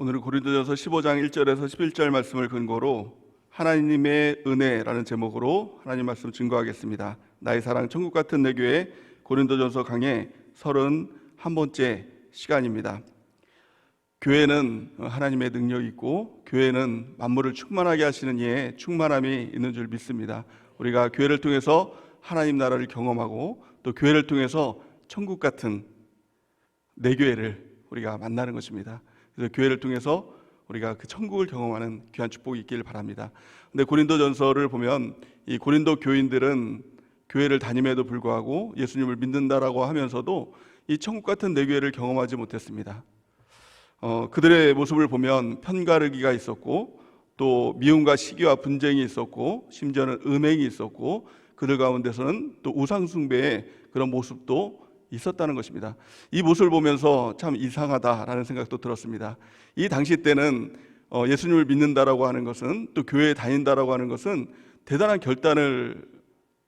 오늘은 고린도전서 15장 1절에서 11절 말씀을 근거로 하나님의 은혜라는 제목으로 하나님 말씀 증거하겠습니다. 나의 사랑 천국 같은 내 교회 고린도전서 강의 31번째 시간입니다. 교회는 하나님의 능력이 있고 교회는 만물을 충만하게 하시는 이의 충만함이 있는 줄 믿습니다. 우리가 교회를 통해서 하나님 나라를 경험하고 또 교회를 통해서 천국 같은 내 교회를 우리가 만나는 것입니다. 그래서 교회를 통해서 우리가 그 천국을 경험하는 귀한 축복이 있기를 바랍니다. 근데 고린도전서를 보면 이 고린도 교인들은 교회를 다님에도 불구하고 예수님을 믿는다라고 하면서도 이 천국 같은 내 교회를 경험하지 못했습니다. 그들의 모습을 보면 편가르기가 있었고 또 미움과 시기와 분쟁이 있었고 심지어는 음행이 있었고 그들 가운데서는 또 우상숭배의 그런 모습도 있었다는 것입니다. 이 모습을 보면서 참 이상하다라는 생각도 들었습니다. 이 당시 때는 예수님을 믿는다라고 하는 것은 또 교회에 다닌다라고 하는 것은 대단한 결단을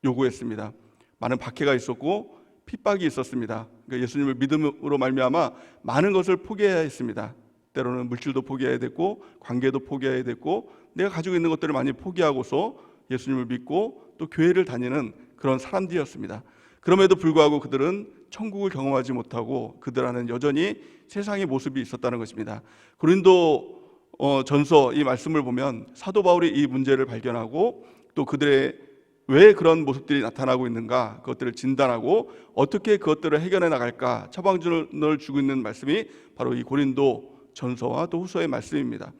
요구했습니다. 많은 박해가 있었고 핍박이 있었습니다. 그러니까 예수님을 믿음으로 말미암아 많은 것을 포기해야 했습니다. 때로는 물질도 포기해야 됐고 관계도 포기해야 됐고 내가 가지고 있는 것들을 많이 포기하고서 예수님을 믿고 또 교회를 다니는 그런 사람들이었습니다. 그럼에도 불구하고 그들은 천국을 경험하지 못하고 그들 안에는 여전히 세상의 모습이 있었다는 것입니다. 고린도 전서 이 말씀을 보면 사도 바울이 이 문제를 발견하고 또 그들의 왜 그런 모습들이 나타나고 있는가 그것들을 진단하고 어떻게 그것들을 해결해 나갈까 처방전을 주고 있는 말씀이 바로 이 고린도 전서와 또 후서의 말씀입니다.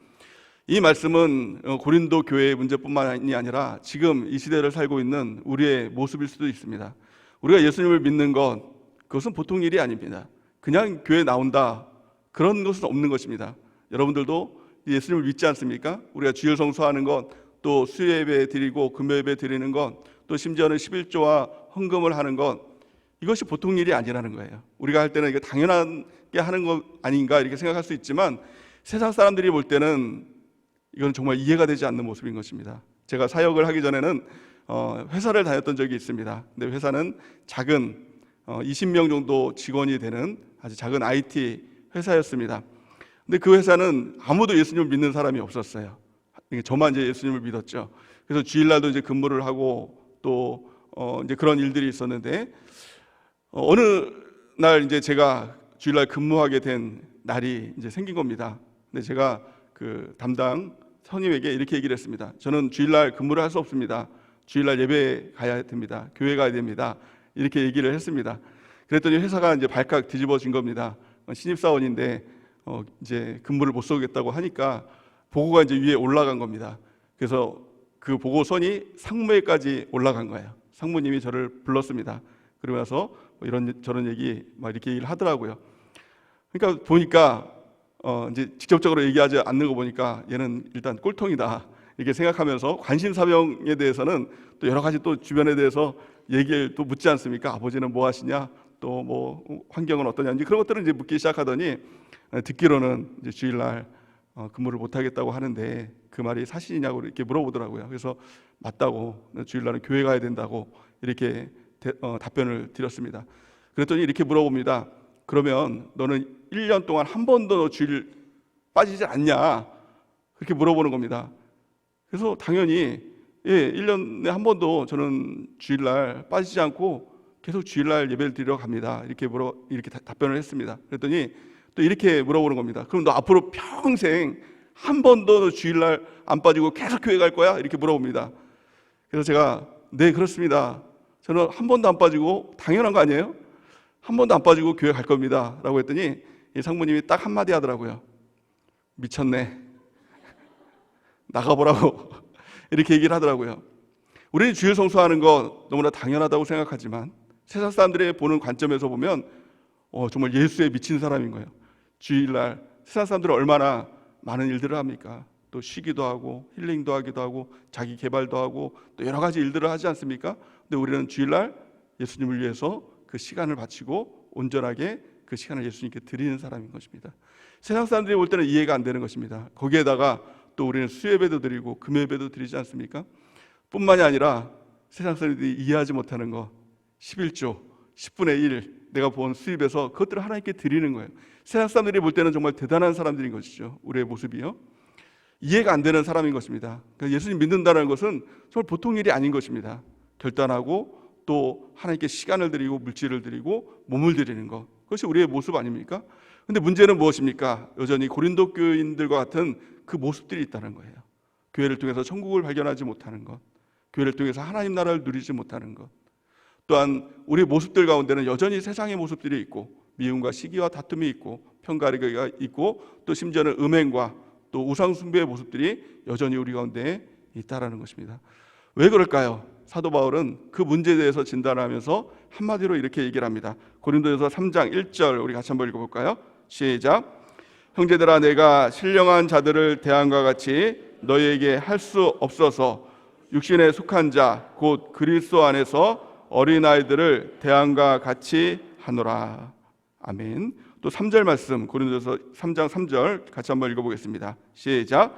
이 말씀은 고린도 교회의 문제뿐만이 아니라 지금 이 시대를 살고 있는 우리의 모습일 수도 있습니다. 우리가 예수님을 믿는 것 그것은 보통 일이 아닙니다. 그냥 교회 나온다 그런 것은 없는 것입니다. 여러분들도 예수님을 믿지 않습니까? 우리가 주일 성수하는 것, 또 수요예배 드리고 금요예배 드리는 것, 또 심지어는 11조와 헌금을 하는 것 이것이 보통 일이 아니라는 거예요. 우리가 할 때는 이게 당연하게 하는 것 아닌가 이렇게 생각할 수 있지만 세상 사람들이 볼 때는 이건 정말 이해가 되지 않는 모습인 것입니다. 제가 사역을 하기 전에는 회사를 다녔던 적이 있습니다. 근데 회사는 작은 20명 정도 직원이 되는 아주 작은 IT 회사였습니다. 근데 그 회사는 아무도 예수님을 믿는 사람이 없었어요. 저만 이제 예수님을 믿었죠. 그래서 주일날도 이제 근무를 하고 또 이제 그런 일들이 있었는데 어느 날 이제 제가 주일날 근무하게 된 날이 이제 생긴 겁니다. 근데 제가 그 담당 선임에게 이렇게 얘기를 했습니다. 저는 주일날 근무를 할 수 없습니다. 주일날 예배 가야 됩니다. 교회 가야 됩니다. 이렇게 얘기를 했습니다. 그랬더니 회사가 이제 발칵 뒤집어진 겁니다. 신입사원인데 이제 근무를 못 서겠다고 하니까 보고가 이제 위에 올라간 겁니다. 그래서 그 보고선이 상무에까지 올라간 거예요. 상무님이 저를 불렀습니다. 그러고 나서 이런 저런 얘기 막 이렇게 얘기를 하더라고요. 그러니까 보니까 이제 직접적으로 얘기하지 않는 거 보니까 얘는 일단 꼴통이다 이렇게 생각하면서 관심사병에 대해서는 또 여러 가지 또 주변에 대해서 얘기를 또 묻지 않습니까? 아버지는 뭐 하시냐? 또 뭐 환경은 어떠냐? 그런 것들을 이제 묻기 시작하더니 듣기로는 이제 주일날 근무를 못 하겠다고 하는데 그 말이 사실이냐고 이렇게 물어보더라고요. 그래서 맞다고 주일날은 교회 가야 된다고 이렇게 답변을 드렸습니다. 그랬더니 이렇게 물어봅니다. 그러면 너는 1년 동안 한 번도 너 주일 빠지지 않냐? 그렇게 물어보는 겁니다. 그래서 당연히 1년에 한 번도 저는 주일날 빠지지 않고 계속 주일날 예배를 드리러 갑니다. 이렇게 답변을 했습니다. 그랬더니 또 이렇게 물어보는 겁니다. 그럼 너 앞으로 평생 한 번도 너 주일날 안 빠지고 계속 교회 갈 거야? 이렇게 물어봅니다. 그래서 제가 네 그렇습니다. 저는 한 번도 안 빠지고 당연한 거 아니에요? 한 번도 안 빠지고 교회 갈 겁니다. 라고 했더니 이 상무님이 딱 한마디 하더라고요. 미쳤네. 나가보라고 이렇게 얘기를 하더라고요. 우리는 주일 성수하는 거 너무나 당연하다고 생각하지만 세상 사람들이 보는 관점에서 보면 정말 예수에 미친 사람인 거예요. 주일날 세상 사람들은 얼마나 많은 일들을 합니까? 또 쉬기도 하고 힐링도 하기도 하고 자기 개발도 하고 또 여러 가지 일들을 하지 않습니까? 근데 우리는 주일날 예수님을 위해서 그 시간을 바치고 온전하게 그 시간을 예수님께 드리는 사람인 것입니다. 세상 사람들이 볼 때는 이해가 안 되는 것입니다. 거기에다가 또 우리는 수예배도 드리고 금요예배도 드리지 않습니까? 뿐만이 아니라 세상 사람들이 이해하지 못하는 거 11조 10분의 1 내가 본 수입에서 그것들을 하나님께 드리는 거예요. 세상 사람들이 볼 때는 정말 대단한 사람들인 것이죠. 우리의 모습이요. 이해가 안 되는 사람인 것입니다. 그러니까 예수님 믿는다는 것은 정말 보통 일이 아닌 것입니다. 결단하고 또 하나님께 시간을 드리고 물질을 드리고 몸을 드리는 것, 그것이 우리의 모습 아닙니까? 근데 문제는 무엇입니까? 여전히 고린도 교인들과 같은 그 모습들이 있다는 거예요. 교회를 통해서 천국을 발견하지 못하는 것, 교회를 통해서 하나님 나라를 누리지 못하는 것, 또한 우리 모습들 가운데는 여전히 세상의 모습들이 있고 미움과 시기와 다툼이 있고 편가르기가 있고 또 심지어는 음행과 또 우상 숭배의 모습들이 여전히 우리 가운데 있다라는 것입니다. 왜 그럴까요? 사도 바울은 그 문제에 대해서 진단하면서 한마디로 이렇게 얘기를 합니다. 고린도전서 3장 1절 우리 같이 한번 읽어볼까요? 시작. 형제들아, 내가 신령한 자들을 대함과 같이 너희에게 할 수 없어서 육신에 속한 자 곧 그리스도 안에서 어린아이들을 대함과 같이 하노라. 아멘. 또 3절 말씀 고린도전서 3장 3절 같이 한번 읽어보겠습니다. 시작.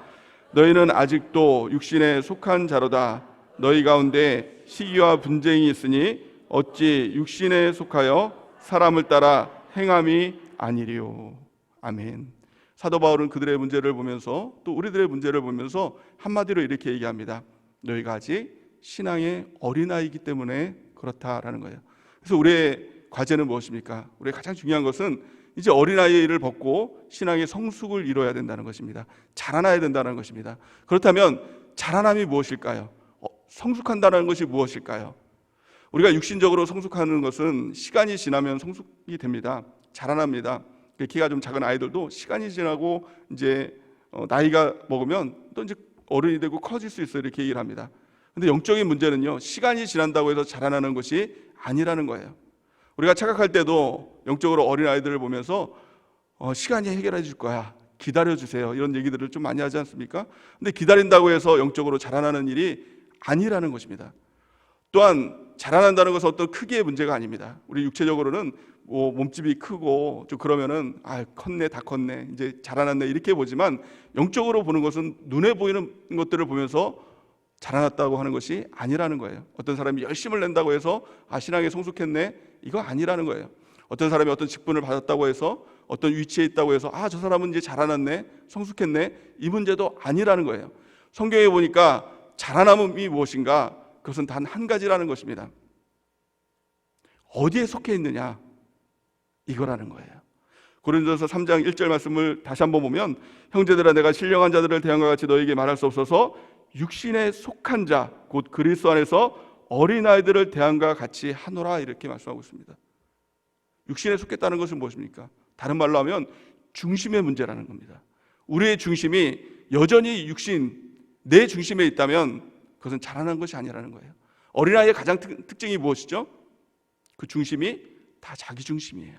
너희는 아직도 육신에 속한 자로다. 너희 가운데 시기와 분쟁이 있으니 어찌 육신에 속하여 사람을 따라 행함이 아니리요. 아멘. 사도 바울은 그들의 문제를 보면서 또 우리들의 문제를 보면서 한마디로 이렇게 얘기합니다. 너희가 아직 신앙의 어린아이이기 때문에 그렇다라는 거예요. 그래서 우리의 과제는 무엇입니까? 우리의 가장 중요한 것은 이제 어린아이를 벗고 신앙의 성숙을 이뤄야 된다는 것입니다. 자라나야 된다는 것입니다. 그렇다면 자라남이 무엇일까요? 성숙한다는 것이 무엇일까요? 우리가 육신적으로 성숙하는 것은 시간이 지나면 성숙이 됩니다. 자라납니다. 키가 좀 작은 아이들도 시간이 지나고 이제 나이가 먹으면 또 이제 어른이 되고 커질 수 있어요. 이렇게 얘기를 합니다. 근데 영적인 문제는요, 시간이 지난다고 해서 자라나는 것이 아니라는 거예요. 우리가 착각할 때도 영적으로 어린 아이들을 보면서 시간이 해결해 줄 거야, 기다려 주세요, 이런 얘기들을 좀 많이 하지 않습니까? 근데 기다린다고 해서 영적으로 자라나는 일이 아니라는 것입니다. 또한 자라난다는 것은 어떤 크기의 문제가 아닙니다. 우리 육체적으로는 몸집이 크고 좀 그러면은 컸네, 다 컸네, 이제 자라났네 이렇게 보지만 영적으로 보는 것은 눈에 보이는 것들을 보면서 자라났다고 하는 것이 아니라는 거예요. 어떤 사람이 열심을 낸다고 해서 신앙에 성숙했네, 이거 아니라는 거예요. 어떤 사람이 어떤 직분을 받았다고 해서 어떤 위치에 있다고 해서 저 사람은 이제 자라났네, 성숙했네, 이 문제도 아니라는 거예요. 성경에 보니까 자라남이 무엇인가? 그것은 단 한 가지라는 것입니다. 어디에 속해 있느냐, 이거라는 거예요. 고린도전서 3장 1절 말씀을 다시 한번 보면, 형제들아, 내가 신령한 자들을 대함과 같이 너희에게 말할 수 없어서 육신에 속한 자 곧 그리스도 안에서 어린아이들을 대함과 같이 하노라, 이렇게 말씀하고 있습니다. 육신에 속했다는 것은 무엇입니까? 다른 말로 하면 중심의 문제라는 겁니다. 우리의 중심이 여전히 육신, 내 중심에 있다면 그것은 자라난 것이 아니라는 거예요. 어린아이의 가장 특징이 무엇이죠? 그 중심이 다 자기 중심이에요.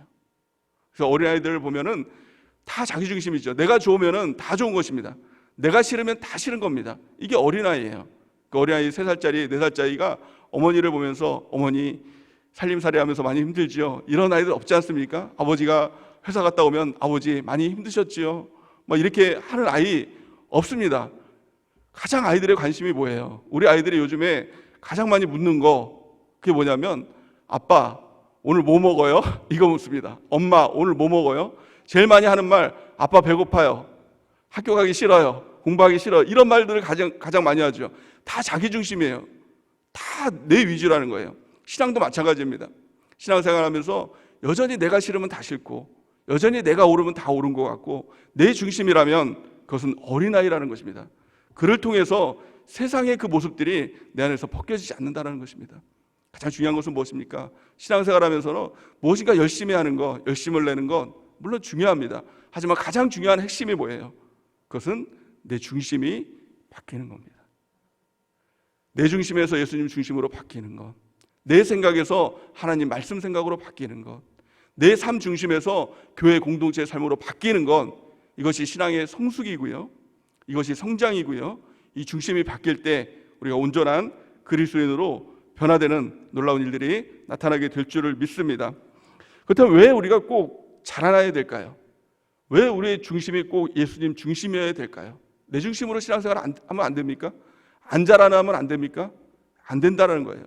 그래서 어린아이들을 보면은 다 자기 중심이죠. 내가 좋으면은 다 좋은 것입니다. 내가 싫으면 다 싫은 겁니다. 이게 어린아이예요. 그 어린아이 3살짜리, 4살짜리가 어머니를 보면서 어머니 살림살이 하면서 많이 힘들지요, 이런 아이들 없지 않습니까? 아버지가 회사 갔다 오면 아버지 많이 힘드셨지요, 막 이렇게 하는 아이 없습니다. 가장 아이들의 관심이 뭐예요? 우리 아이들이 요즘에 가장 많이 묻는 거, 그게 뭐냐면 아빠 오늘 뭐 먹어요? 이거 묻습니다. 엄마 오늘 뭐 먹어요? 제일 많이 하는 말, 아빠 배고파요, 학교 가기 싫어요, 공부하기 싫어, 이런 말들을 가장 많이 하죠. 다 자기 중심이에요. 다 내 위주라는 거예요. 신앙도 마찬가지입니다. 신앙생활하면서 여전히 내가 싫으면 다 싫고 여전히 내가 옳으면 다 옳은 것 같고 내 중심이라면 그것은 어린아이라는 것입니다. 그를 통해서 세상의 그 모습들이 내 안에서 벗겨지지 않는다는 것입니다. 가장 중요한 것은 무엇입니까? 신앙생활하면서는 무엇인가 열심히 하는 것, 열심을 내는 것 물론 중요합니다. 하지만 가장 중요한 핵심이 뭐예요? 그것은 내 중심이 바뀌는 겁니다. 내 중심에서 예수님 중심으로 바뀌는 것, 내 생각에서 하나님 말씀 생각으로 바뀌는 것, 내 삶 중심에서 교회 공동체의 삶으로 바뀌는 것, 이것이 신앙의 성숙이고요, 이것이 성장이고요, 이 중심이 바뀔 때 우리가 온전한 그리스도인으로 변화되는 놀라운 일들이 나타나게 될 줄을 믿습니다. 그렇다면 왜 우리가 꼭 자라나야 될까요? 왜 우리의 중심이 꼭 예수님 중심이어야 될까요? 내 중심으로 신앙생활 하면 안 됩니까? 안 자라나면 안 됩니까? 안 된다는 거예요.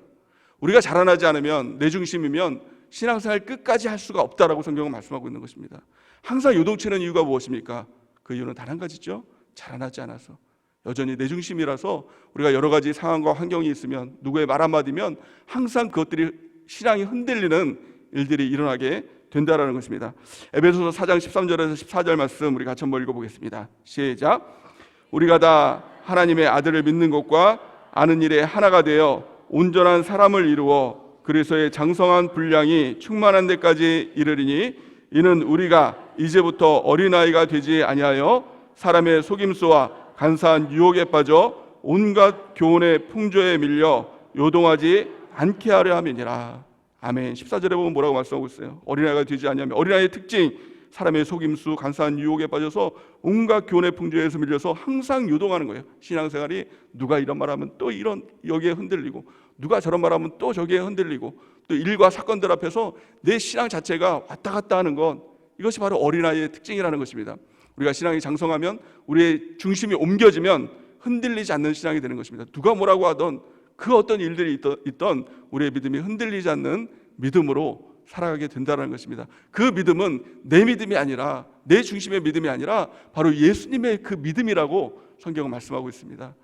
우리가 자라나지 않으면, 내 중심이면 신앙생활 끝까지 할 수가 없다라고 성경은 말씀하고 있는 것입니다. 항상 요동치는 이유가 무엇입니까? 그 이유는 단 한 가지죠. 자라나지 않아서, 여전히 내 중심이라서 우리가 여러 가지 상황과 환경이 있으면, 누구의 말 한마디면 항상 그것들이 신앙이 흔들리는 일들이 일어나게 된다라는 것입니다. 에베소서 4장 13절에서 14절 말씀 우리 같이 한번 읽어보겠습니다. 시작. 우리가 다 하나님의 아들을 믿는 것과 아는 일에 하나가 되어 온전한 사람을 이루어 그리스도의 장성한 분량이 충만한 데까지 이르리니, 이는 우리가 이제부터 어린아이가 되지 아니하여 사람의 속임수와 간사한 유혹에 빠져 온갖 교훈의 풍조에 밀려 요동하지 않게 하려 함이니라. 아멘. 14절에 보면 뭐라고 말씀하고 있어요? 어린아이가 되지 아니하면, 어린아이의 특징, 사람의 속임수, 간사한 유혹에 빠져서 온갖 교훈의 풍조에서 밀려서 항상 요동하는 거예요. 신앙생활이 누가 이런 말하면 또 이런 여기에 흔들리고, 누가 저런 말하면 또 저기에 흔들리고, 또 일과 사건들 앞에서 내 신앙 자체가 왔다 갔다 하는 건, 이것이 바로 어린아이의 특징이라는 것입니다. 우리가 신앙이 장성하면, 우리의 중심이 옮겨지면 흔들리지 않는 신앙이 되는 것입니다. 누가 뭐라고 하던, 그 어떤 일들이 있던 우리의 믿음이 흔들리지 않는 믿음으로 살아가게 된다는 것입니다. 그 믿음은 내 믿음이 아니라, 내 중심의 믿음이 아니라 바로 예수님의 그 믿음이라고 성경은 말씀하고 있습니다.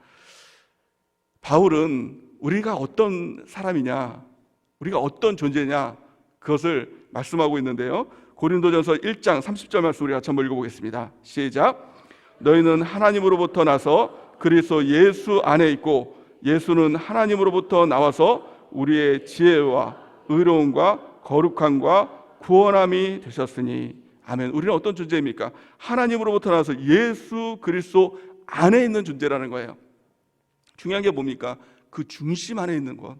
바울은 우리가 어떤 사람이냐, 우리가 어떤 존재냐, 그것을 말씀하고 있는데요. 고린도전서 1장 30절 말씀 우리 같이 한번 읽어보겠습니다. 시작. 너희는 하나님으로부터 나서 그리스도 예수 안에 있고, 예수는 하나님으로부터 나와서 우리의 지혜와 의로움과 거룩함과 구원함이 되셨으니. 아멘. 우리는 어떤 존재입니까? 하나님으로부터 나와서 예수 그리스도 안에 있는 존재라는 거예요. 중요한 게 뭡니까? 그 중심 안에 있는 것.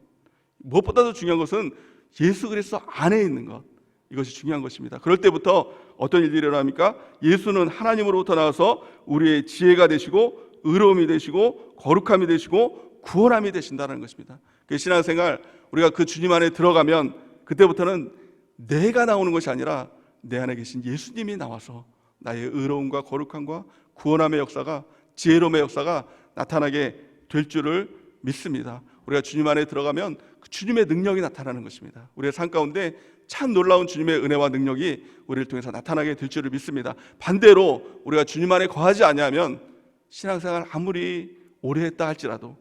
무엇보다도 중요한 것은 예수 그리스도 안에 있는 것. 이것이 중요한 것입니다. 그럴 때부터 어떤 일들이 일어납니까? 예수는 하나님으로부터 나와서 우리의 지혜가 되시고, 의로움이 되시고, 거룩함이 되시고, 구원함이 되신다는 것입니다. 그 신앙생활, 우리가 그 주님 안에 들어가면 그때부터는 내가 나오는 것이 아니라 내 안에 계신 예수님이 나와서 나의 의로움과 거룩함과 구원함의 역사가, 지혜로움의 역사가 나타나게 될 줄을 믿습니다. 우리가 주님 안에 들어가면 그 주님의 능력이 나타나는 것입니다. 우리의 삶 가운데 참 놀라운 주님의 은혜와 능력이 우리를 통해서 나타나게 될 줄을 믿습니다. 반대로 우리가 주님 안에 거하지 아니하면 신앙생활 아무리 오래 했다 할지라도,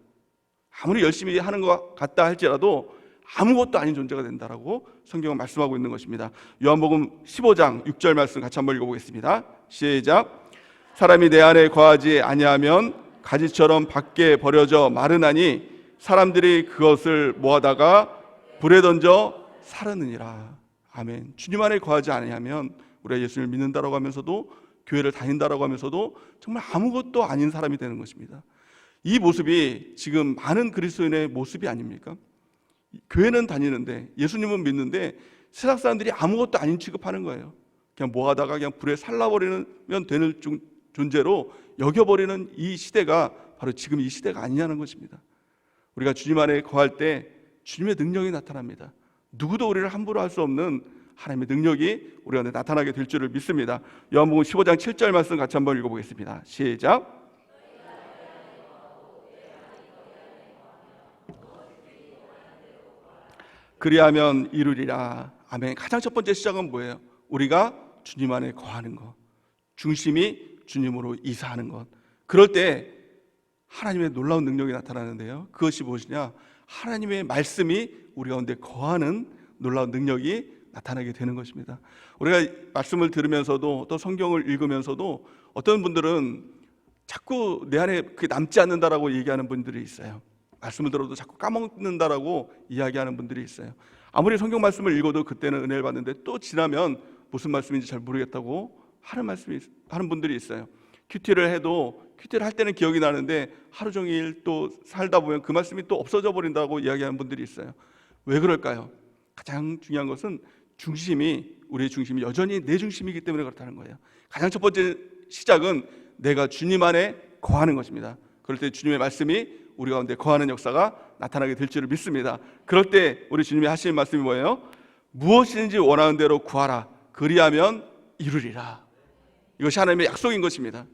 아무리 열심히 하는 것 같다 할지라도 아무것도 아닌 존재가 된다라고 성경은 말씀하고 있는 것입니다. 요한복음 15장 6절 말씀 같이 한번 읽어보겠습니다. 시작. 사람이 내 안에 거하지 아니하면 가지처럼 밖에 버려져 마르나니 사람들이 그것을 모아다가 불에 던져 사르느니라. 아멘. 주님 안에 거하지 아니하면, 우리가 예수를 믿는다라고 하면서도, 교회를 다닌다라고 하면서도 정말 아무것도 아닌 사람이 되는 것입니다. 이 모습이 지금 많은 그리스도인의 모습이 아닙니까? 교회는 다니는데, 예수님은 믿는데 세상 사람들이 아무것도 아닌 취급하는 거예요. 그냥 뭐 하다가 그냥 불에 살라버리면 되는 존재로 여겨버리는 이 시대가 바로 지금 이 시대가 아니냐는 것입니다. 우리가 주님 안에 거할 때 주님의 능력이 나타납니다. 누구도 우리를 함부로 할 수 없는 하나님의 능력이 우리 안에 나타나게 될 줄을 믿습니다. 요한복음 15장 7절 말씀 같이 한번 읽어보겠습니다. 시작. 그리하면 이루리라. 아멘. 가장 첫 번째 시작은 뭐예요? 우리가 주님 안에 거하는 것, 중심이 주님으로 이사하는 것. 그럴 때 하나님의 놀라운 능력이 나타나는데요, 그것이 무엇이냐? 하나님의 말씀이 우리 가운데 거하는 놀라운 능력이 나타나게 되는 것입니다. 우리가 말씀을 들으면서도, 또 성경을 읽으면서도 어떤 분들은 자꾸 내 안에 그게 남지 않는다라고 얘기하는 분들이 있어요. 말씀을 들어도 자꾸 까먹는다라고 이야기하는 분들이 있어요. 아무리 성경 말씀을 읽어도 그때는 은혜를 받는데 또 지나면 무슨 말씀인지 잘 모르겠다고 하는 분들이 있어요. 큐티를 해도 큐티를 할 때는 기억이 나는데 하루 종일 또 살다 보면 그 말씀이 또 없어져 버린다고 이야기하는 분들이 있어요. 왜 그럴까요? 가장 중요한 것은 우리의 중심이 여전히 내 중심이기 때문에 그렇다는 거예요. 가장 첫 번째 시작은 내가 주님 안에 거하는 것입니다. 그럴 때 주님의 말씀이 우리 가운데 거하는 역사가 나타나게 될 줄을 믿습니다. 그럴 때 우리 주님이 하시는 말씀이 뭐예요? 무엇이든지 원하는 대로 구하라. 그리하면 이루리라. 이것이 하나님의 약속인 것입니다.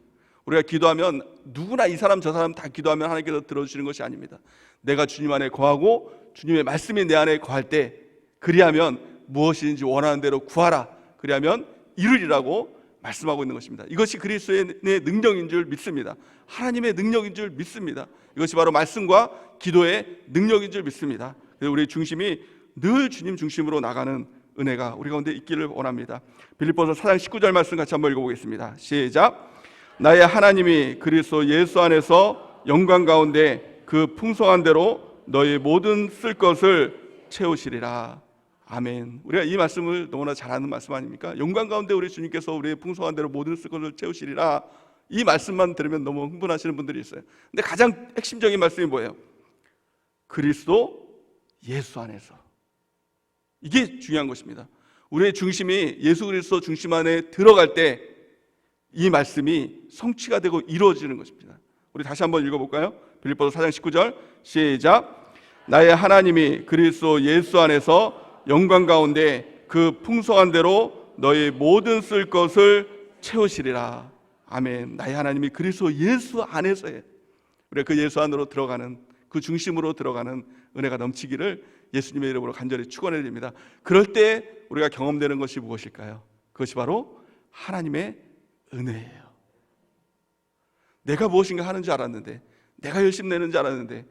우리가 기도하면 누구나 이 사람 저 사람 다 기도하면 하나님께서 들어주시는 것이 아닙니다. 내가 주님 안에 거하고 주님의 말씀이 내 안에 거할 때, 그리하면 무엇인지 원하는 대로 구하라. 그리하면 이루리라고 말씀하고 있는 것입니다. 이것이 그리스도의 능력인 줄 믿습니다. 하나님의 능력인 줄 믿습니다. 이것이 바로 말씀과 기도의 능력인 줄 믿습니다. 그래서 우리의 중심이 늘 주님 중심으로 나가는 은혜가 우리 가운데 있기를 원합니다. 빌립보서 4장 19절 말씀 같이 한번 읽어보겠습니다. 시작. 나의 하나님이 그리스도 예수 안에서 영광 가운데 그 풍성한 대로 너희 모든 쓸 것을 채우시리라. 아멘. 우리가 이 말씀을 너무나 잘 아는 말씀 아닙니까? 영광 가운데 우리 주님께서 우리의 풍성한 대로 모든 쓸 것을 채우시리라. 이 말씀만 들으면 너무 흥분하시는 분들이 있어요. 근데 가장 핵심적인 말씀이 뭐예요? 그리스도 예수 안에서. 이게 중요한 것입니다. 우리의 중심이 예수 그리스도 중심 안에 들어갈 때 이 말씀이 성취가 되고 이루어지는 것입니다. 우리 다시 한번 읽어볼까요? 빌립보서 4장 19절 시작. 나의 하나님이 그리스도 예수 안에서 영광 가운데 그 풍성한 대로 너희 모든 쓸 것을 채우시리라. 아멘. 나의 하나님이 그리스도 예수 안에서의 우리가 그 예수 안으로 들어가는 그 중심으로 들어가는 은혜가 넘치기를 예수님의 이름으로 간절히 축원해 드립니다. 그럴 때 우리가 경험되는 것이 무엇일까요? 그것이 바로 하나님의 은혜예요. 내가 무엇인가 하는 줄 알았는데, 내가 열심히 내는 줄 알았는데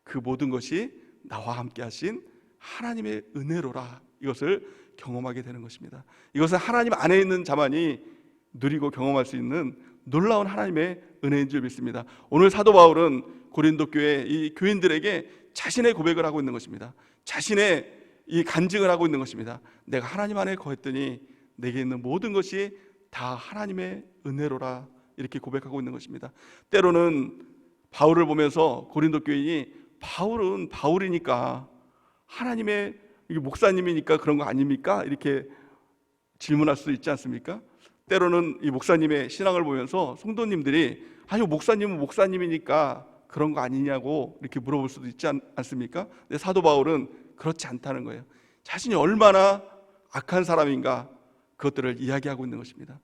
그 모든 것이 나와 함께 하신 하나님의 은혜로라. 이것을 경험하게 되는 것입니다. 이것은 하나님 안에 있는 자만이 누리고 경험할 수 있는 놀라운 하나님의 은혜인 줄 믿습니다. 오늘 사도 바울은 고린도 교회 이 교인들에게 자신의 고백을 하고 있는 것입니다. 자신의 이 간증을 하고 있는 것입니다. 내가 하나님 안에 거했더니 내게 있는 모든 것이 다 하나님의 은혜로라. 이렇게 고백하고 있는 것입니다. 때로는 바울을 보면서 고린도 교인이 바울은 바울이니까 하나님의 목사님이니까 그런 거 아닙니까? 이렇게 질문할 수도 있지 않습니까? 때로는 이 목사님의 신앙을 보면서 성도님들이 아니 목사님은 목사님이니까 그런 거 아니냐고 이렇게 물어볼 수도 있지 않습니까? 근데 사도 바울은 그렇지 않다는 거예요. 자신이 얼마나 악한 사람인가 그것들을 이야기하고 있는 것입니다.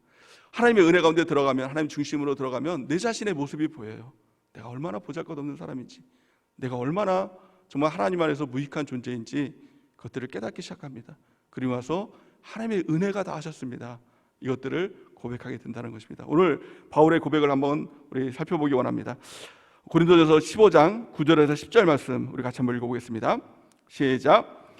하나님의 은혜 가운데 들어가면, 하나님 중심으로 들어가면 내 자신의 모습이 보여요. 내가 얼마나 보잘것없는 사람인지, 내가 얼마나 정말 하나님 안에서 무익한 존재인지 그것들을 깨닫기 시작합니다. 그리고 와서 하나님의 은혜가 다 하셨습니다. 이것들을 고백하게 된다는 것입니다. 오늘 바울의 고백을 한번 우리 살펴보기 원합니다. 고린도전서 15장 9절에서 10절 말씀 우리 같이 한번 읽어보겠습니다. 시작.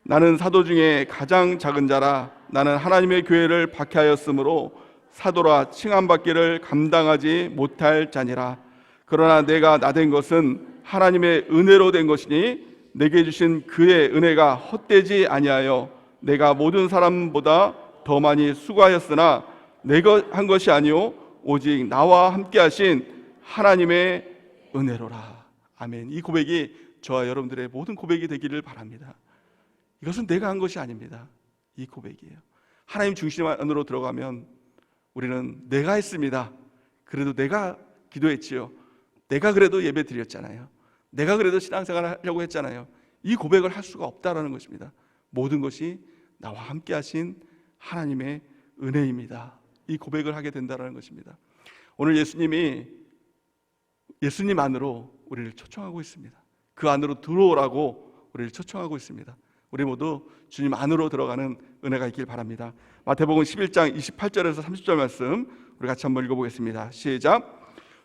나는 사도 중에 가장 작은 자라. 나는 하나님의 교회를 박해하였으므로 사도라 칭함받기를 감당하지 못할 자니라. 그러나 내가 나된 것은 하나님의 은혜로 된 것이니 내게 주신 그의 은혜가 헛되지 아니하여 내가 모든 사람보다 더 많이 수고하였으나 내가 한 것이 아니요 오직 나와 함께 하신 하나님의 은혜로라. 아멘. 이 고백이 저와 여러분들의 모든 고백이 되기를 바랍니다. 이것은 내가 한 것이 아닙니다. 이 고백이에요. 하나님 중심 안으로 들어가면 우리는 내가 했습니다. 그래도 내가 기도했지요. 내가 그래도 예배 드렸잖아요. 내가 그래도 신앙생활을 하려고 했잖아요. 이 고백을 할 수가 없다라는 것입니다. 모든 것이 나와 함께 하신 하나님의 은혜입니다. 이 고백을 하게 된다는 것입니다. 오늘 예수님 안으로 우리를 초청하고 있습니다. 그 안으로 들어오라고 우리를 초청하고 있습니다. 우리 모두 주님 안으로 들어가는 은혜가 있길 바랍니다. 마태복음 11장 28절에서 30절 말씀 우리 같이 한번 읽어보겠습니다. 시작.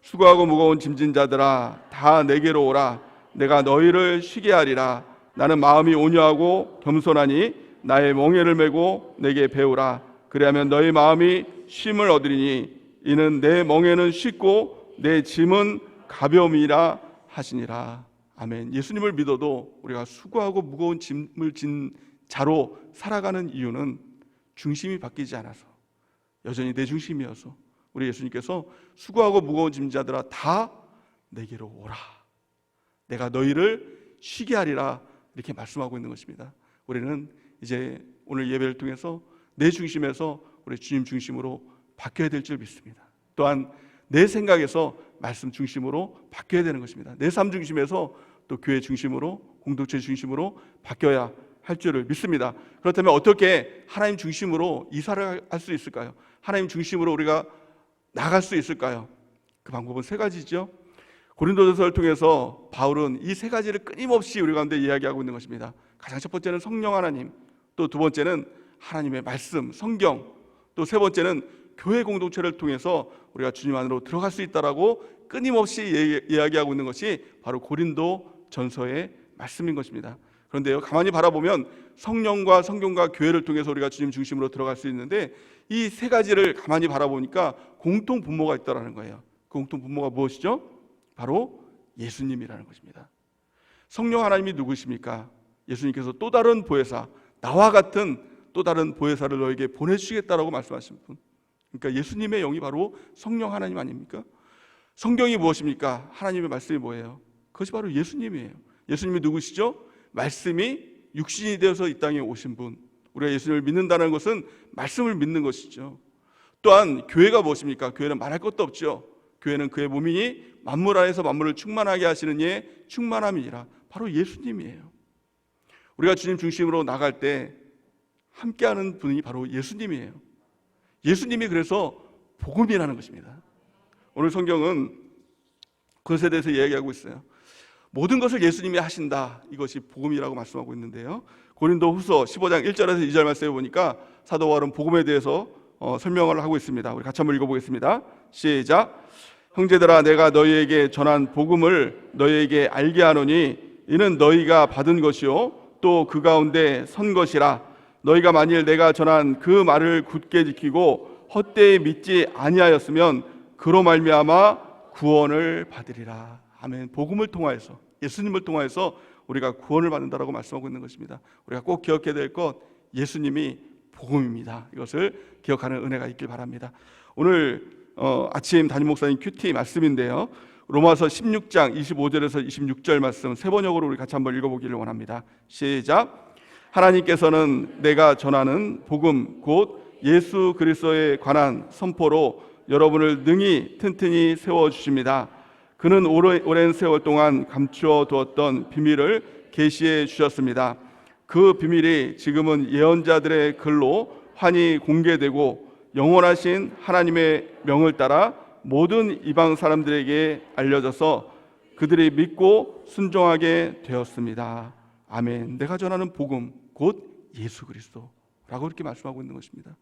수고하고 무거운 짐진 자들아 다 내게로 오라. 내가 너희를 쉬게 하리라. 나는 마음이 온유하고 겸손하니 나의 멍에를 메고 내게 배우라. 그리하면 너희 마음이 쉼을 얻으리니 이는 내 멍에는 쉽고 내 짐은 가벼움이라 하시니라. 아멘. 예수님을 믿어도 우리가 수고하고 무거운 짐을 진 자로 살아가는 이유는 중심이 바뀌지 않아서, 여전히 내 중심이어서 우리 예수님께서 수고하고 무거운 짐자들아 다 내게로 오라. 내가 너희를 쉬게 하리라. 이렇게 말씀하고 있는 것입니다. 우리는 이제 오늘 예배를 통해서 내 중심에서 우리 주님 중심으로 바뀌어야 될 줄 믿습니다. 또한 내 생각에서 말씀 중심으로 바뀌어야 되는 것입니다. 내 삶 중심에서 또 교회 중심으로, 공동체 중심으로 바뀌어야 할 줄을 믿습니다. 그렇다면 어떻게 하나님 중심으로 이사를 할 수 있을까요? 하나님 중심으로 우리가 나갈 수 있을까요? 그 방법은 세 가지죠. 고린도전서를 통해서 바울은 이 세 가지를 끊임없이 우리 가운데 이야기하고 있는 것입니다. 가장 첫 번째는 성령 하나님, 또 두 번째는 하나님의 말씀, 성경, 또 세 번째는 교회 공동체를 통해서 우리가 주님 안으로 들어갈 수 있다라고 끊임없이 이야기하고 있는 것이 바로 고린도 전서의 말씀인 것입니다. 그런데요, 가만히 바라보면 성령과 성경과 교회를 통해서 우리가 주님 중심으로 들어갈 수 있는데, 이 세 가지를 가만히 바라보니까 공통 분모가 있다라는 거예요. 그 공통 분모가 무엇이죠? 바로 예수님이라는 것입니다. 성령 하나님이 누구십니까? 예수님께서 또 다른 보혜사, 나와 같은 또 다른 보혜사를 너에게 보내주시겠다라고 말씀하신 분, 그러니까 예수님의 영이 바로 성령 하나님 아닙니까? 성경이 무엇입니까? 하나님의 말씀이 뭐예요? 그것이 바로 예수님이에요. 예수님이 누구시죠? 말씀이 육신이 되어서 이 땅에 오신 분. 우리가 예수님을 믿는다는 것은 말씀을 믿는 것이죠. 또한 교회가 무엇입니까? 교회는 말할 것도 없죠. 교회는 그의 몸이니 만물 안에서 만물을 충만하게 하시는 이의 충만함이니라. 바로 예수님이에요. 우리가 주님 중심으로 나갈 때 함께하는 분이 바로 예수님이에요. 예수님이 그래서 복음이라는 것입니다. 오늘 성경은 그것에 대해서 이야기하고 있어요. 모든 것을 예수님이 하신다, 이것이 복음이라고 말씀하고 있는데요, 고린도 후서 15장 1절에서 2절 말씀에 보니까 사도 바울은 복음에 대해서 설명을 하고 있습니다. 우리 같이 한번 읽어보겠습니다. 시작. 형제들아, 내가 너희에게 전한 복음을 너희에게 알게 하노니 이는 너희가 받은 것이요 또 그 가운데 선 것이라. 너희가 만일 내가 전한 그 말을 굳게 지키고 헛되이 믿지 아니하였으면 그로 말미암아 구원을 받으리라. 아멘. 복음을 통하여서, 예수님을 통하여서 우리가 구원을 받는다라고 말씀하고 있는 것입니다. 우리가 꼭 기억해야 될 것, 예수님이 복음입니다. 이것을 기억하는 은혜가 있길 바랍니다. 오늘 아침 담임 목사님 큐티 말씀인데요, 로마서 16장 25절에서 26절 말씀 세 번역으로 우리 같이 한번 읽어보기를 원합니다. 시작. 하나님께서는 내가 전하는 복음 곧 예수 그리스도에 관한 선포로 여러분을 능히 튼튼히 세워주십니다. 그는 오랜 세월 동안 감추어 두었던 비밀을 계시해 주셨습니다. 그 비밀이 지금은 예언자들의 글로 환히 공개되고 영원하신 하나님의 명을 따라 모든 이방 사람들에게 알려져서 그들이 믿고 순종하게 되었습니다. 아멘. 내가 전하는 복음 곧 예수 그리스도라고 이렇게 말씀하고 있는 것입니다.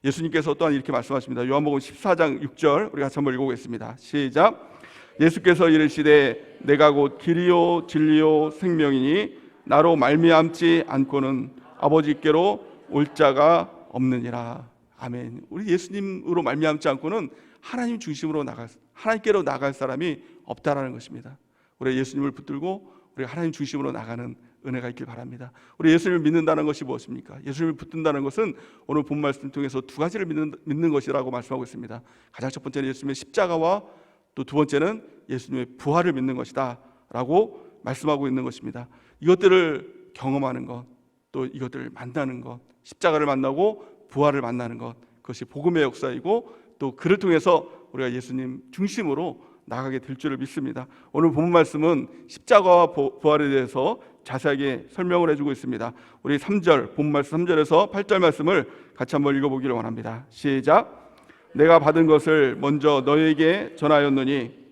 예수님께서 또한 이렇게 말씀하십니다. 요한복음 14장 6절 우리 같이 한번 읽어보겠습니다. 시작. 예수께서 이르시되 내가 곧 길이요 진리요 생명이니 나로 말미암지 않고는 아버지께로 올 자가 없느니라. 아멘. 우리 예수님으로 말미암지 않고는 하나님 중심으로 하나님께로 나갈 사람이 없다라는 것입니다. 우리 예수님을 붙들고 우리 하나님 중심으로 나가는 은혜가 있길 바랍니다. 우리 예수님을 믿는다는 것이 무엇입니까? 예수님을 붙든다는 것은 오늘 본 말씀 통해서 두 가지를 믿는 것이라고 말씀하고 있습니다. 가장 첫 번째는 예수님의 십자가와 또 두 번째는 예수님의 부활을 믿는 것이다 라고 말씀하고 있는 것입니다. 이것들을 경험하는 것, 또 이것들을 만나는 것, 십자가를 만나고 부활을 만나는 것, 그것이 복음의 역사이고 또 그를 통해서 우리가 예수님 중심으로 나가게 될 줄을 믿습니다. 오늘 본 말씀은 십자가와 부활에 대해서 자세하게 설명을 해주고 있습니다. 우리 3절, 본 말씀 3절에서 8절 말씀을 같이 한번 읽어보기를 원합니다. 시작. 내가 받은 것을 먼저 너희에게 전하였노니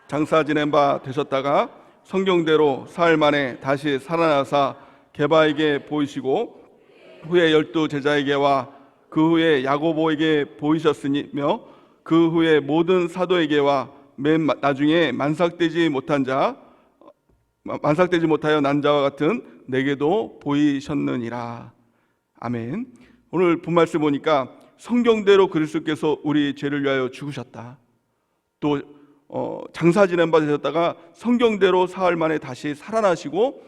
장사 지낸 바 되셨다가 성경대로 사흘 만에 다시 살아나사 게바에게 보이시고 후에 12 제자에게와 그 후에 야고보에게 보이셨으며 그 후에 모든 사도에게와 맨 나중에 만삭되지 못하여 난 자와 같은 내게도 보이셨느니라. 아멘. 오늘 본 말씀 보니까 성경대로 그리스도께서 우리 죄를 위하여 죽으셨다. 또 장사 지낸 바 되셨다가 성경대로 사흘 만에 다시 살아나시고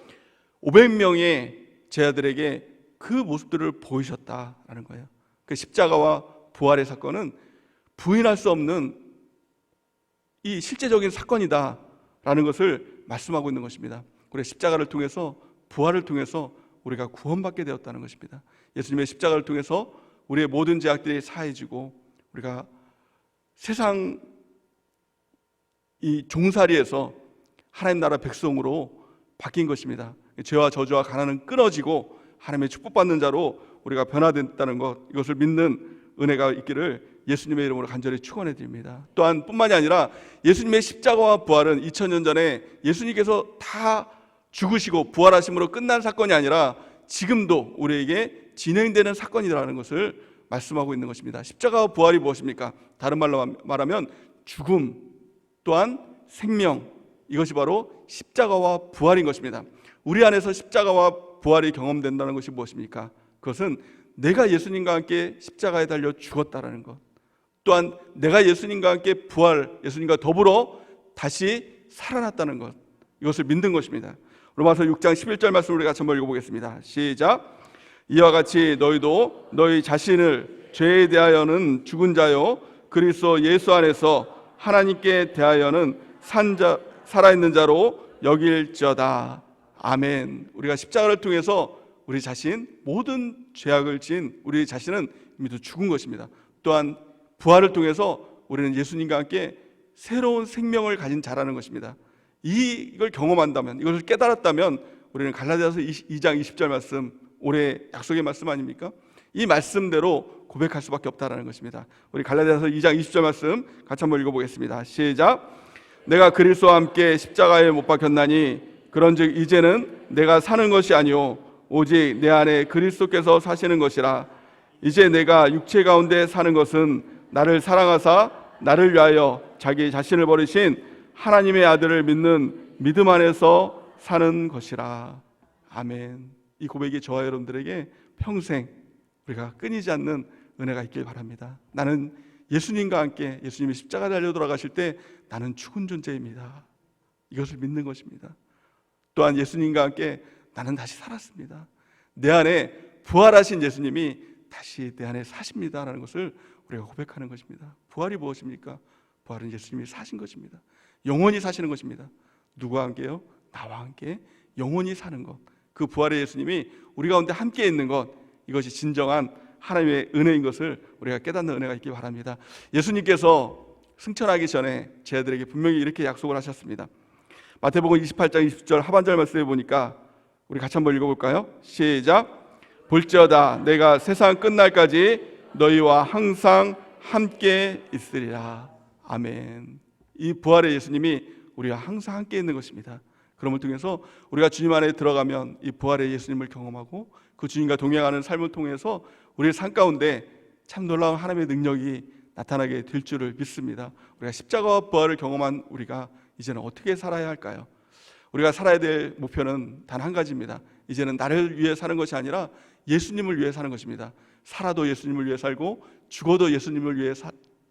500명의 제자들에게 그 모습들을 보이셨다라는 거예요. 그 십자가와 부활의 사건은 부인할 수 없는 이 실제적인 사건이다라는 것을 말씀하고 있는 것입니다. 우리가 십자가를 통해서 부활을 통해서 우리가 구원받게 되었다는 것입니다. 예수님의 십자가를 통해서 우리의 모든 죄악들이 사해지고 우리가 세상 이 종살이에서 하나님 나라 백성으로 바뀐 것입니다. 죄와 저주와 가난은 끊어지고 하나님의 축복받는 자로 우리가 변화됐다는 것, 이것을 믿는 은혜가 있기를 예수님의 이름으로 간절히 축원해 드립니다. 또한 뿐만이 아니라 예수님의 십자가와 부활은 2000년 전에 예수님께서 다 죽으시고 부활하심으로 끝난 사건이 아니라 지금도 우리에게 진행되는 사건이라는 것을 말씀하고 있는 것입니다. 십자가와 부활이 무엇입니까? 다른 말로 말하면 죽음 또한 생명, 이것이 바로 십자가와 부활인 것입니다. 우리 안에서 십자가와 부활이 경험된다는 것이 무엇입니까? 그것은 내가 예수님과 함께 십자가에 달려 죽었다라는 것, 또한 내가 예수님과 함께 부활, 예수님과 더불어 다시 살아났다는 것, 이것을 믿는 것입니다. 로마서 6장 11절 말씀을 우리가 같이 한번 읽어보겠습니다. 시작. 이와 같이 너희도 너희 자신을 죄에 대하여는 죽은 자요 그리스도 예수 안에서 하나님께 대하여는 살아있는 자로 여길지어다. 아멘. 우리가 십자가를 통해서 우리 자신, 모든 죄악을 지은 우리 자신은 이미 죽은 것입니다. 또한 부활을 통해서 우리는 예수님과 함께 새로운 생명을 가진 자라는 것입니다. 이걸 경험한다면, 이것을 깨달았다면 우리는 갈라디아서 2장 20절 말씀, 올해 약속의 말씀 아닙니까? 이 말씀대로 고백할 수밖에 없다는 것입니다. 우리 갈라디아서 2장 20절 말씀 같이 한번 읽어보겠습니다. 시작. 내가 그리스도와 함께 십자가에 못 박혔나니 그런즉 이제는 내가 사는 것이 아니요 오직 내 안에 그리스도께서 사시는 것이라. 이제 내가 육체 가운데 사는 것은 나를 사랑하사 나를 위하여 자기 자신을 버리신 하나님의 아들을 믿는 믿음 안에서 사는 것이라. 아멘. 이 고백이 저와 여러분들에게 평생 우리가 끊이지 않는 은혜가 있길 바랍니다. 나는 예수님과 함께, 예수님이 십자가에 달려 돌아가실 때 나는 죽은 존재입니다. 이것을 믿는 것입니다. 또한 예수님과 함께 나는 다시 살았습니다. 내 안에 부활하신 예수님이 다시 내 안에 사십니다라는 것을 우리가 고백하는 것입니다. 부활이 무엇입니까? 부활은 예수님이 사신 것입니다. 영원히 사시는 것입니다. 누구와 함께요? 나와 함께 영원히 사는 것, 그 부활의 예수님이 우리 가운데 함께 있는 것, 이것이 진정한 하나님의 은혜인 것을 우리가 깨닫는 은혜가 있기 바랍니다. 예수님께서 승천하기 전에 제 아들에게 분명히 이렇게 약속을 하셨습니다. 마태복음 28장 20절 하반절 말씀에 보니까 우리 같이 한번 읽어볼까요? 시작. 볼지어다 내가 세상 끝날까지 너희와 항상 함께 있으리라. 아멘. 이 부활의 예수님이 우리와 항상 함께 있는 것입니다. 그럼을 통해서 우리가 주님 안에 들어가면 이 부활의 예수님을 경험하고 그 주님과 동행하는 삶을 통해서 우리의 삶 가운데 참 놀라운 하나님의 능력이 나타나게 될 줄을 믿습니다. 우리가 십자가와 부활을 경험한 우리가 이제는 어떻게 살아야 할까요? 우리가 살아야 될 목표는 단 한 가지입니다. 이제는 나를 위해 사는 것이 아니라 예수님을 위해 사는 것입니다. 살아도 예수님을 위해 살고 죽어도 예수님을 위해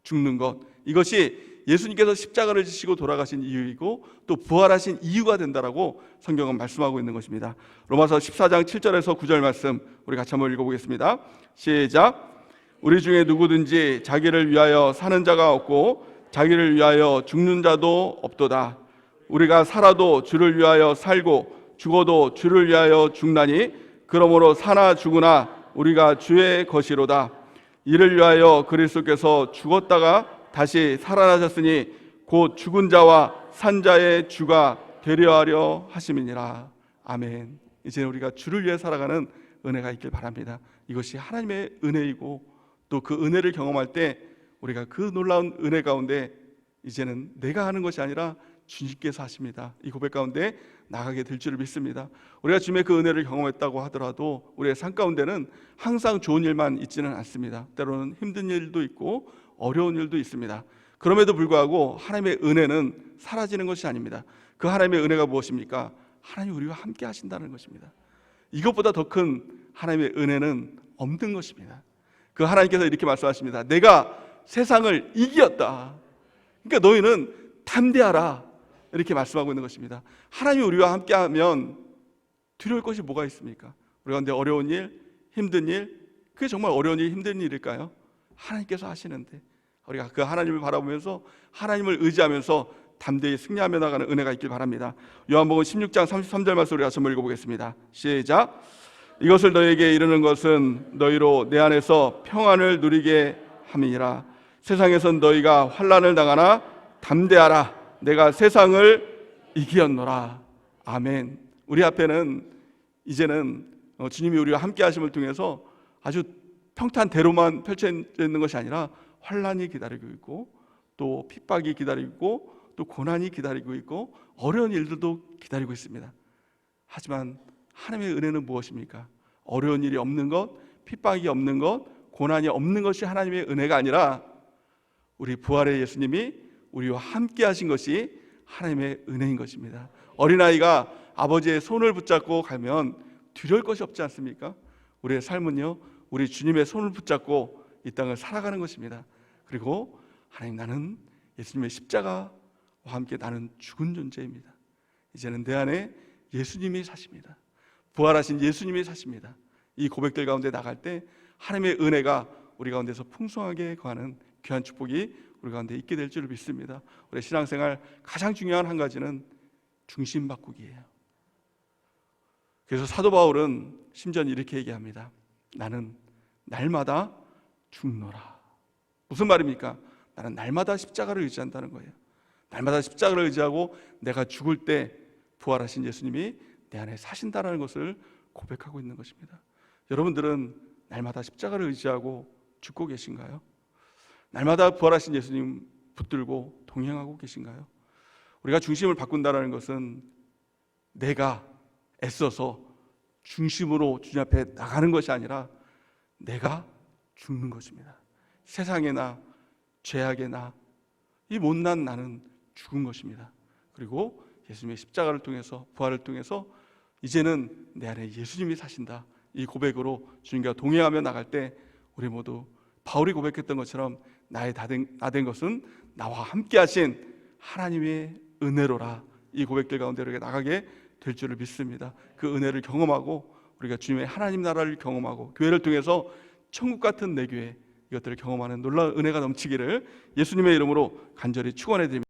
죽는 것, 이것이 예수님께서 십자가를 지시고 돌아가신 이유이고 또 부활하신 이유가 된다라고 성경은 말씀하고 있는 것입니다. 로마서 14장 7절에서 9절 말씀 우리 같이 한번 읽어보겠습니다. 시작. 우리 중에 누구든지 자기를 위하여 사는 자가 없고 자기를 위하여 죽는 자도 없도다. 우리가 살아도 주를 위하여 살고 죽어도 주를 위하여 죽나니 그러므로 사나 죽으나 우리가 주의 것이로다. 이를 위하여 그리스도께서 죽었다가 다시 살아나셨으니 곧 죽은 자와 산 자의 주가 되려 하려 하심이니라. 아멘. 이제 우리가 주를 위해 살아가는 은혜가 있길 바랍니다. 이것이 하나님의 은혜이고 또 그 은혜를 경험할 때 우리가 그 놀라운 은혜 가운데 이제는 내가 하는 것이 아니라 주님께서 하십니다. 이 고백 가운데 나가게 될 줄을 믿습니다. 우리가 주님의 그 은혜를 경험했다고 하더라도 우리의 삶 가운데는 항상 좋은 일만 있지는 않습니다. 때로는 힘든 일도 있고 어려운 일도 있습니다. 그럼에도 불구하고 하나님의 은혜는 사라지는 것이 아닙니다. 그 하나님의 은혜가 무엇입니까? 하나님이 우리와 함께 하신다는 것입니다. 이것보다 더 큰 하나님의 은혜는 없는 것입니다. 그 하나님께서 이렇게 말씀하십니다. 내가 세상을 이겼다. 그러니까 너희는 담대하라. 이렇게 말씀하고 있는 것입니다. 하나님이 우리와 함께하면 두려울 것이 뭐가 있습니까? 우리 가운데 어려운 일, 힘든 일, 그게 정말 어려운 일, 힘든 일일까요? 하나님께서 하시는데 우리가 그 하나님을 바라보면서 하나님을 의지하면서 담대히 승리하며 나가는 은혜가 있길 바랍니다. 요한복음 16장 33절 말씀 우리 같이 한번 읽어보겠습니다. 시작. 이것을 너희에게 이르는 것은 너희로 내 안에서 평안을 누리게 함이니라. 세상에선 너희가 환난을 당하나 담대하라. 내가 세상을 이기었노라. 아멘. 우리 앞에는 이제는 주님이 우리와 함께 하심을 통해서 아주 평탄대로만 펼쳐져 있는 것이 아니라 환난이 기다리고 있고 또 핍박이 기다리고 있고 또 고난이 기다리고 있고 어려운 일들도 기다리고 있습니다. 하지만 하나님의 은혜는 무엇입니까? 어려운 일이 없는 것, 핍박이 없는 것, 고난이 없는 것이 하나님의 은혜가 아니라 우리 부활의 예수님이 우리와 함께 하신 것이 하나님의 은혜인 것입니다. 어린아이가 아버지의 손을 붙잡고 가면 두려울 것이 없지 않습니까? 우리의 삶은요, 우리 주님의 손을 붙잡고 이 땅을 살아가는 것입니다. 그리고 하나님, 나는 예수님의 십자가와 함께 나는 죽은 존재입니다. 이제는 내 안에 예수님이 사십니다. 부활하신 예수님이 사십니다. 이 고백들 가운데 나갈 때 하나님의 은혜가 우리 가운데서 풍성하게 거하는 귀한 축복이 우리 가운데 있게 될 줄 믿습니다. 우리 신앙생활 가장 중요한 한 가지는 중심 바꾸기예요. 그래서 사도 바울은 심지어 이렇게 얘기합니다. 나는 날마다 죽노라. 무슨 말입니까? 나는 날마다 십자가를 의지한다는 거예요. 날마다 십자가를 의지하고 내가 죽을 때 부활하신 예수님이 내 안에 사신다라는 것을 고백하고 있는 것입니다. 여러분들은 날마다 십자가를 의지하고 죽고 계신가요? 날마다 부활하신 예수님 붙들고 동행하고 계신가요? 우리가 중심을 바꾼다는 것은 내가 애써서 중심으로 주님 앞에 나가는 것이 아니라 내가 죽는 것입니다. 세상에나 죄악에나 이 못난 나는 죽은 것입니다. 그리고 예수님의 십자가를 통해서, 부활을 통해서 이제는 내 안에 예수님이 사신다, 이 고백으로 주님과 동행하며 나갈 때 우리 모두 바울이 고백했던 것처럼 나의 나 된 것은 나와 함께 하신 하나님의 은혜로라, 이 고백들 가운데 이렇게 나가게 될 줄을 믿습니다. 그 은혜를 경험하고 우리가 주님의 하나님 나라를 경험하고 교회를 통해서 천국 같은 내 교회, 이것들을 경험하는 놀라운 은혜가 넘치기를 예수님의 이름으로 간절히 축원해 드립니다.